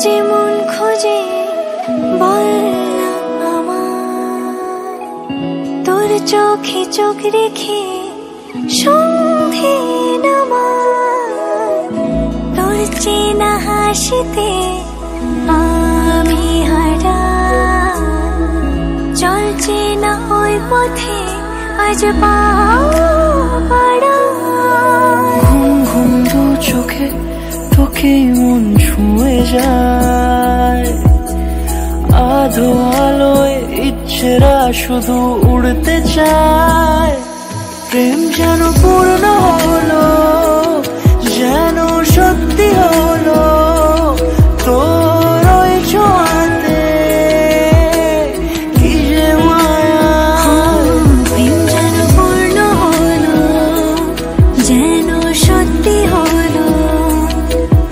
যে মন খোঁজে বললাম আমার, তোর চোখে চোখ রেখে সন্ধে নামার, তোর চেনা হাসিতে আমি হারা, চলছে না ওই পথে আজ পাড়া। ঘুম ঘুম দু চোখে তোকে মন ছুঁয়ে যায়, আধো আলোয় ইচ্ছেরা শুধু উড়তে চায়। প্রেম যেন পূর্ণ হলো, যেন সত্যি হলো, তোর ওই ছোঁয়াতে কি যে মায়া। প্রেম যেন পূর্ণ হলো, যেন সত্যি হলো,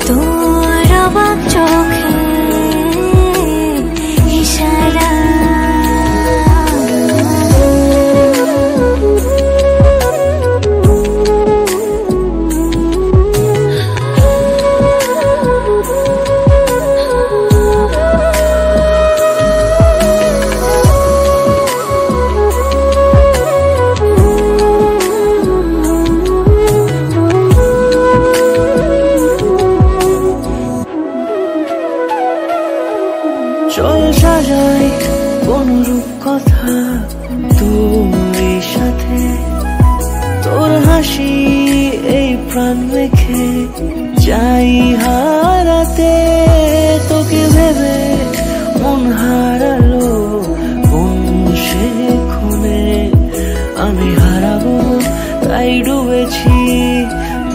তোর অবাক চোখে ইশারা। চল সাজাই কোন রূপকথা তোর সাথে, তোর হাসি এই প্রাণ মেখে যাই হারাতে। তোকে ভেবে মন হারালো কোন সে ক্ষণে, আমি হারাবো তাই ডুবেছি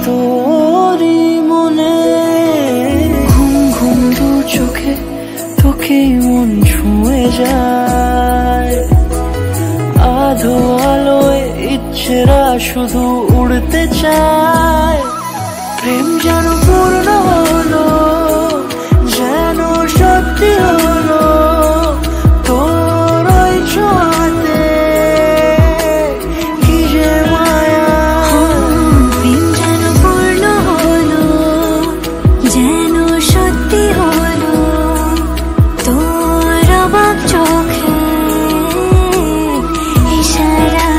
তোরই মনে। ঘুম ঘুম দু চোখে তোকে মন ছুঁয়ে যায়, আধো আলোয় ইচ্ছেরা শুধু উড়তে চায়। প্রেম যেন পূর্ণ হলো, যেন সত্যি হলো, তোর ওই ছোঁয়াতে কি যে মায়া। প্রেম যেন পূর্ণ হলো, যেন সত্যি হলো, তোর অবাক চোখে ইশারা।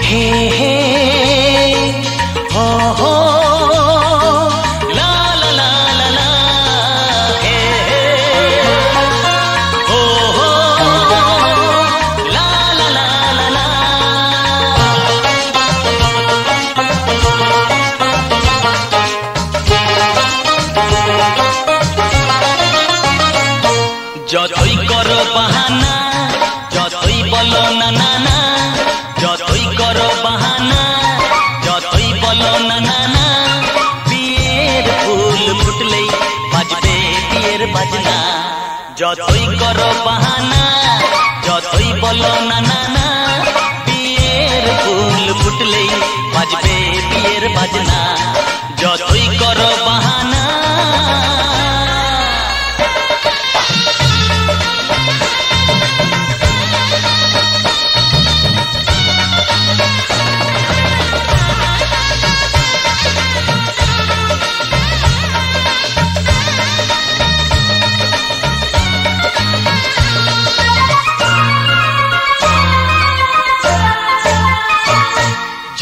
हे हे हो हो ला ला ला ला ला, हे हे हो हो ला ला ला ला ला। যতই করো বাহানা, যতই বলো না না না, যতই করো বাহানা, যতই বলো না না না, বিয়ের ফুল ফুটলেই বাজবে বিয়ের বাজনা। যতই করো বাহানা, যতই বলো না না না, বিয়ের ফুল ফুটলেই বাজবে বিয়ের বাজনা, যতই করো বাহানা।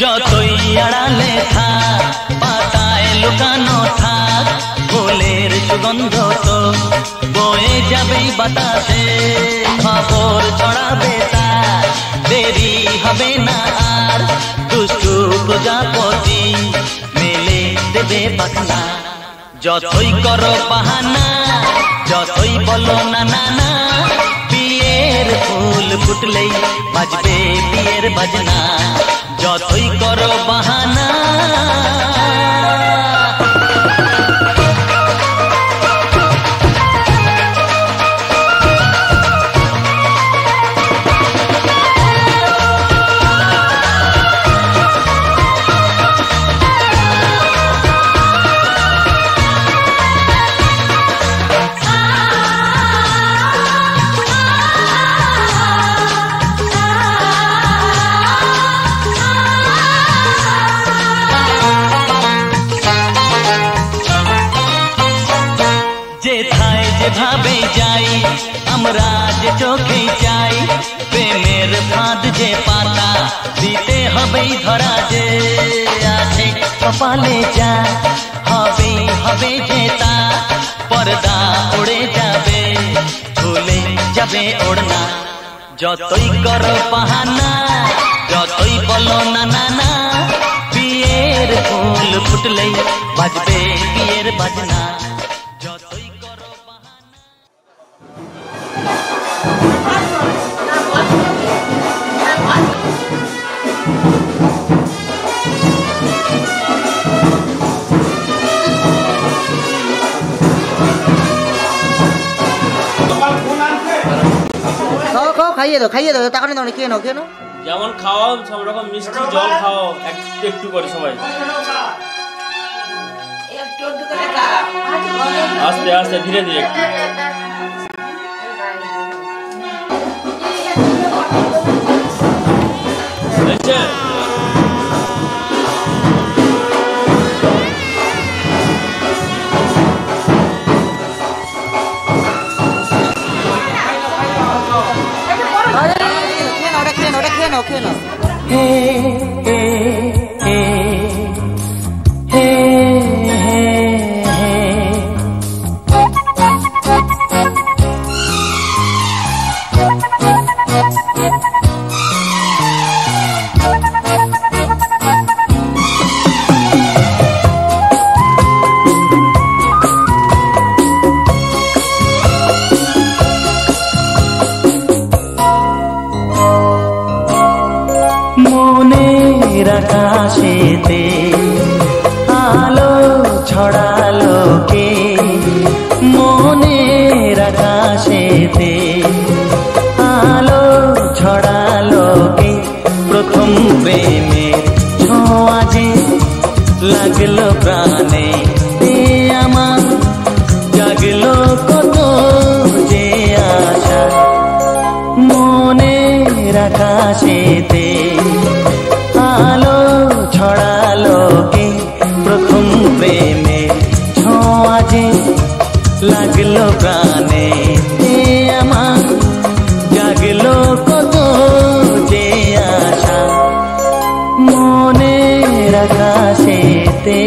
যতই আড়ালে থাক, পাতায় লুকানো থাক, ফুলের সুগন্ধ তো বয়ে যাবেই বাতাসে, খবর ছড়াবে তার, দেরি হবে না আর, দুষ্টু প্রজাপতি মেলে দেবে পাখনা, যতই করো বাহানা, যতই বলো না না না, বিয়ের ফুল ফুটলেই বাজবে বিয়ের বাজনা, যতই করো বাহানা। যেথায় যেভাবে যাই আমরা যে চোখেই চাই, প্রেমের ফাঁদ যে পাতা দিতে হবেই ধরা, যে আছে কপালে যা হবেই হবে যে তা, পর্দা উড়ে যাবে ভুলে যাবে ওড়না, যতই করো বাহানা, যতই বলো না না না, বিয়ের ফুল ফুটলেই বাজবে বিয়ের বাজনা, যতই করো বাহানা। খাইয়ে দাও টাকা দাও, খেয়ে নাও যেমন খাওয়াও সব রকম মিষ্টি জল খাও একটু করে সবাই, আস্তে আস্তে ধীরে ধীরে। খেয়ে নাও। মনের আকাশেতে আলো ছড়ালো কে, মনের আকাশেতে আলো ছড়ালো কে, প্রথম প্রেমের ছোঁয়া যে লাগলো প্রাণে, আমার জাগলো কত যে আশা, মনের আকাশেতে আলো ছড়ালো কে, প্রথম প্রেমে ছোঁয়া যে লাগলো প্রাণে, আমার জাগলো কত যে আশা, মনের আকাশেতে।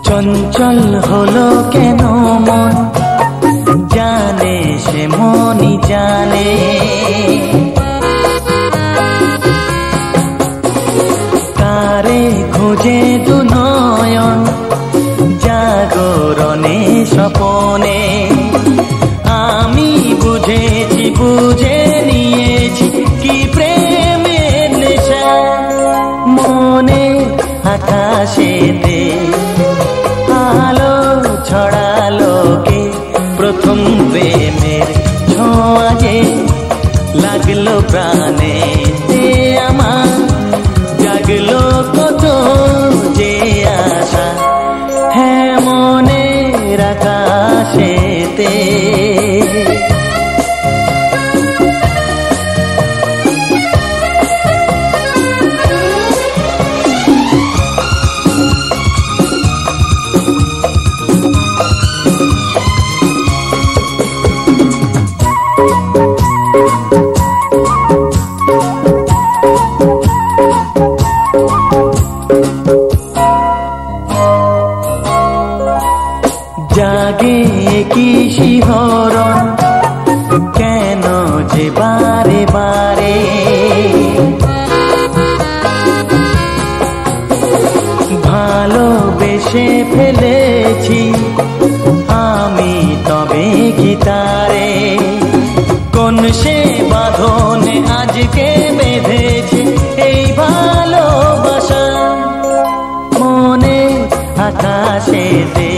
চঞ্চল হলো কেন মন, জানে সে মনই জানে, কারে খুঁজে দু নয়ন আকাশেতে আলো ছড়ালো কে প্রথম প্রেমের ছোঁয়া যে লাগলো প্রাণে আমার জাগলো কত যে আশা হ্যাঁ মনের আকাশেতে জাগে কি শিহরণ কেন যে বারে বারে ভালোবেসে ফেলেছি আমি তবে কি তারে কোন সে বাঁধনে আজকে বেঁধেছে এই ভালোবাসা মনে আকাশেতে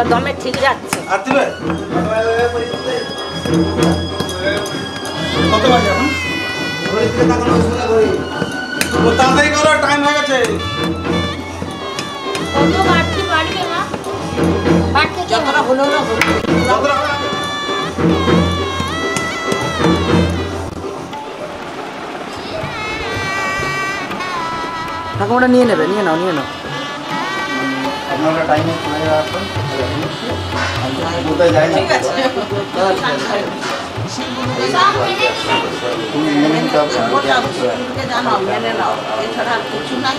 দমে ঠিক যাচ্ছে কত বাজে এখন তাড়াতাড়ি করো টাইম হয়ে গেছে কত বাড়তি বাড়বে মা বাড়তে যতটা হলো না ঠাকুমাটা নিয়ে নেবে নিয়ে নাও আপনারা টাইমে চলে আসুন কোথায় যাই না এছাড়া কিছু নাই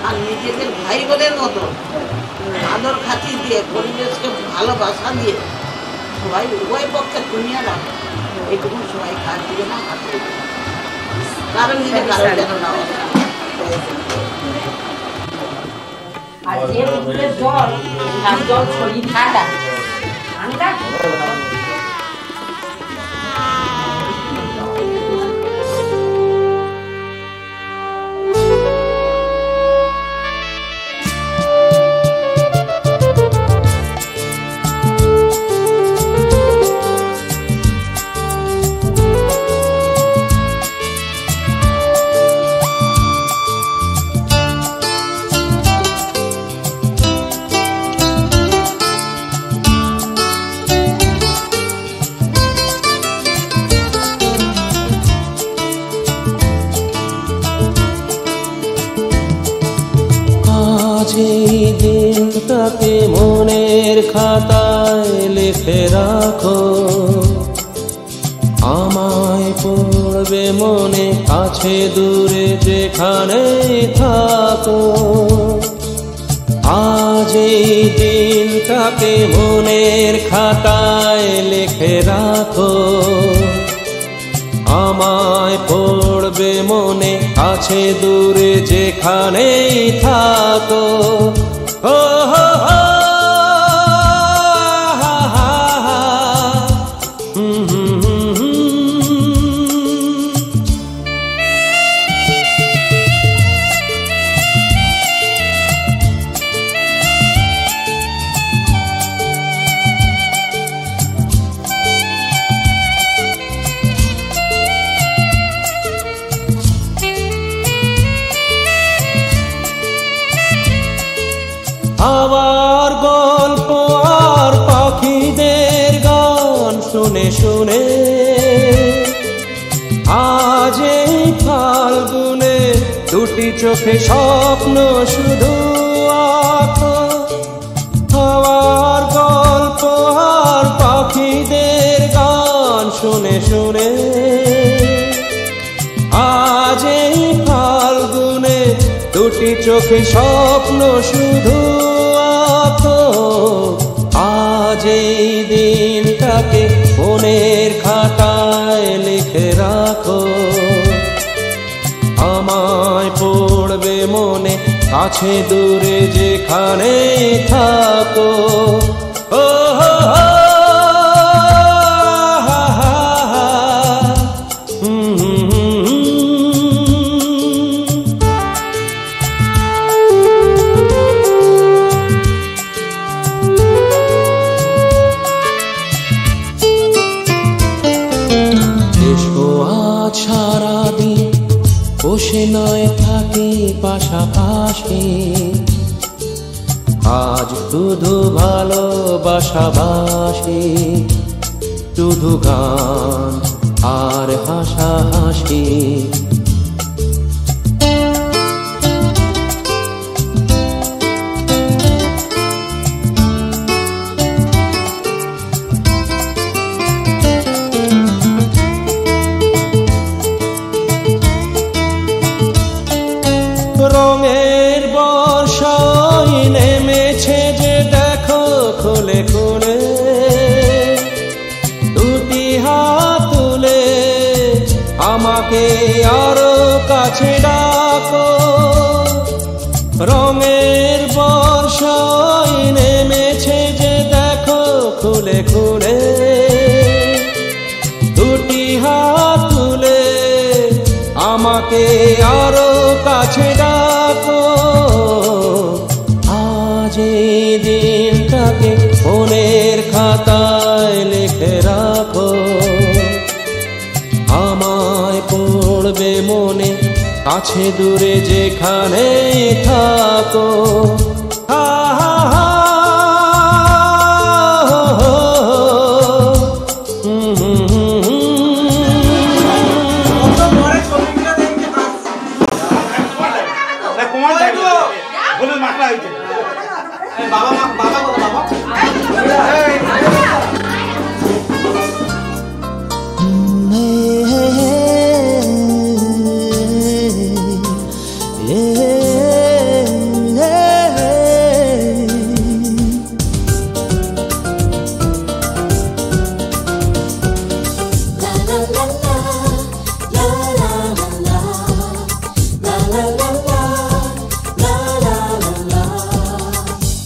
আর নিজেদের ভাই বোনের মতো আদর খাতির দিয়ে পরিবেশকে ভালোবাসা দিয়ে সবাই উভয় পক্ষে দুনিয়া না এইটুকু সবাই কাজ দিবে না কারণ দিলে কারণ যেন না আর যে পুকুরের জল তার জল শরীর ঠান্ডা ঠান্ডা এই দিনটাকে মনের খাতায় লিখে রাখো আমায় পড়বে মনে কাছে দূরে যেখানে থাকো আজ এই দিনটাকে মনের খাতায় লিখে রাখো আমায় পড়বে মনে কাছে দূরে যেখানেই থাকো ও হো হো আবার গল্প আর পাখিদের গান শুনে শুনে আজ এই ফাল্গুনে দুটি চোখে স্বপ্ন শুধু আঁকো আবার গল্প আর পাখিদের গান শুনে শুনে আজ এই ফাল্গুনে দুটি চোখে স্বপ্ন শুধু আঁকো আজ এই দিনটাকে মনের খাতায় লিখে রাখো আমায় পড়বে মনে কাছে দূরে যেখানে থাকো ও হো হো হা হা সারাদিন বসে নয় থাকি পাশাপাশি, আজ শুধু ভালোবাসাবাসি, শুধু গান আর হাসাহাসি। রঙের বর্ষায় নেমেছে যে দেখো খুলে খুলে, দুটি হাত তুলে আমাকে আরো কাছে ডাকো। রঙের বর্ষায় নেমেছে যে দেখো খুলে খুলে, দুটি হাত তুলে আমাকে আরো কাছে ডাকো। আজ এই দিনটাকে মনের খাতায় লিখে রাখো, আমায় পড়বে মনে কাছে দূরে যেখানে থাকো। হা হা হা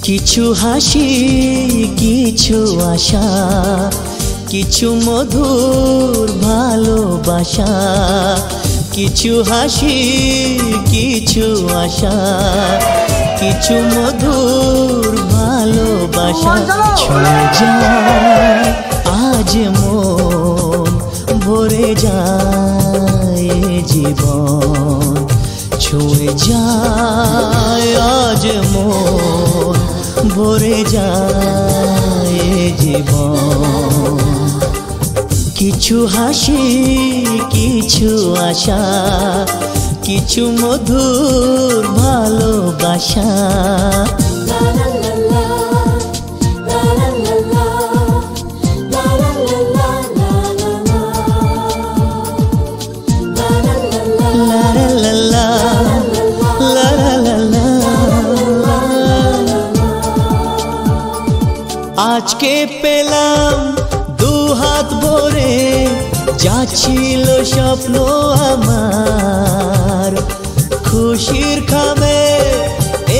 কিছু হাসি কিছু আশা, কিছু মধুর ভালোবাসা। কিছু হাসি কিছু আশা, কিছু মধুর ভালোবাসা। ছুঁয়ে যায় আজ মন, ভরে যায় জীবন। ছুঁয়ে যায় আজ মন, ভরে যায় জীবন। কিছু হাসি কিছু আশা, কিছু মধুর ভালোবাসা। আজকে পেলাম দু হাত ভরে, যা ছিল স্বপ্ন আমার। খুশির খামে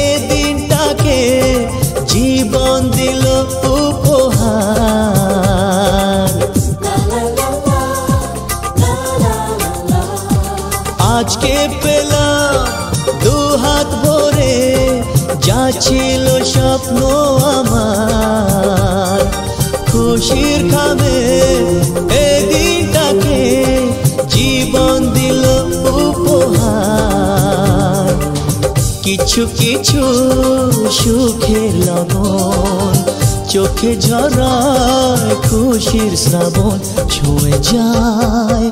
এ দিনটাকে জীবন দিল উপহার। আজকে পেলাম দু হাত ভরে, যা ছিল স্বপ্ন আমার। খুশির খামে এ দিনটাকে জীবন দিল উপহার। কিছু কিছু সুখের লবণ, চোখে ঝরায় খুশির শ্রাবণ। ছুঁয়ে যায়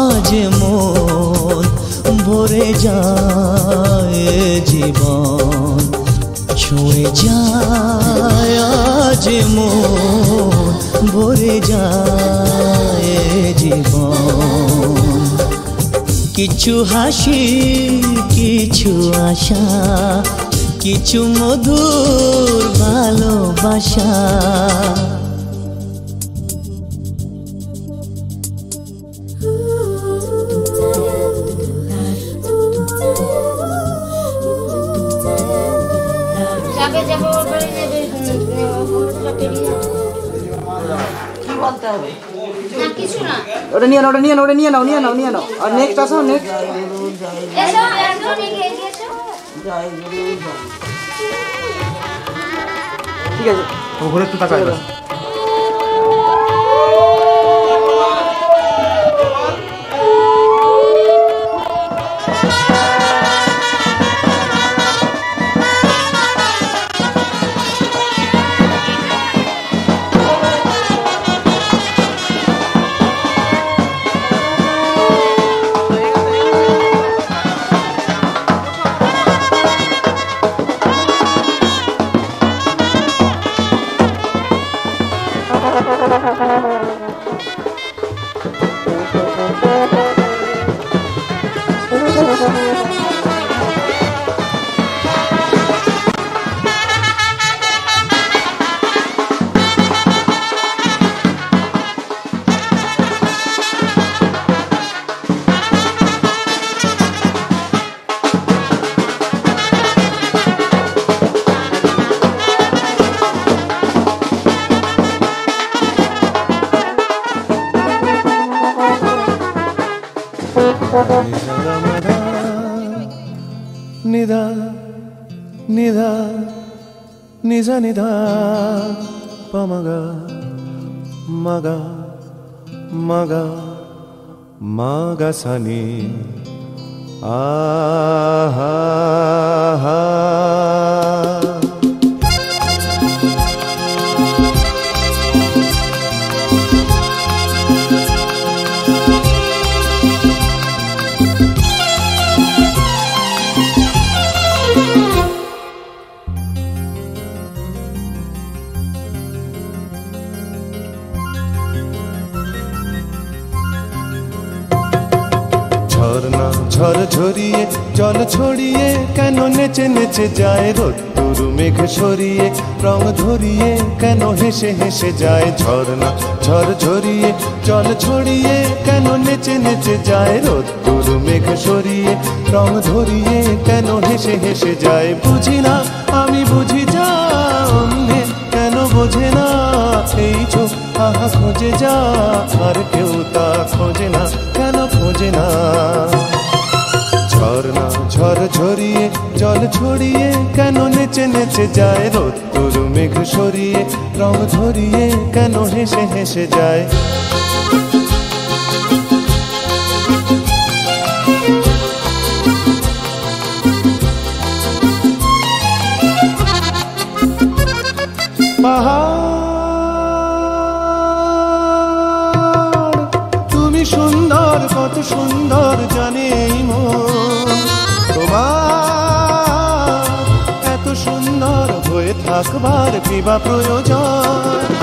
আজ মন, ভরে যায় জীবন। ছুঁয়ে যায় আজ মন, ভরে যায় জীবন। কিছু হাসি কিছু আশা, কিছু মধুর ভালোবাসা। ওটা নিয়ে নাও, ওটা নিয়ে নাও, ওটা নিয়ে নাও, নিয়ে নাও, নিয়ে নাও। আর নেক্সট আসো, নেক্সট। ঠিক আছে, ঘুরে একটু তাকাই। নিধা নিধা নিজা নিধা পমগা মগা মগা মগা সানি আহা হা ঝড় ঝরিয়ে জল ছড়িয়ে কেন নেচে নেচে যায় রোদ্দুর মেঘ সরিয়ে রং ধরিয়ে কেন হেসে হেসে যায় ঝর্ণা ঝড় ঝরিয়ে জল ছড়িয়ে কেন নেচে নেচে যায় রোদ্দুর মেঘ সরিয়ে রং ধরিয়ে কেন হেসে হেসে যায় বুঝি না আমি বুঝি যা অন্যে কেন বোঝে না এই চোখ আহা খোঁজে যা আর কেউ তা খোঁজে না কেন খোঁজে না ঝর্ণা ঝড় ঝরিয়ে জল ছড়িয়ে কেন নেচে নেচে যায় রোদ্দুর মেঘ সরিয়ে রং ধরিয়ে কেন হেসে হেসে যায় পাহাড় তুমি সুন্দর কত সুন্দর জানে এই মন তোমার এত সুন্দর হয়ে থাকবার কি বা প্রয়োজন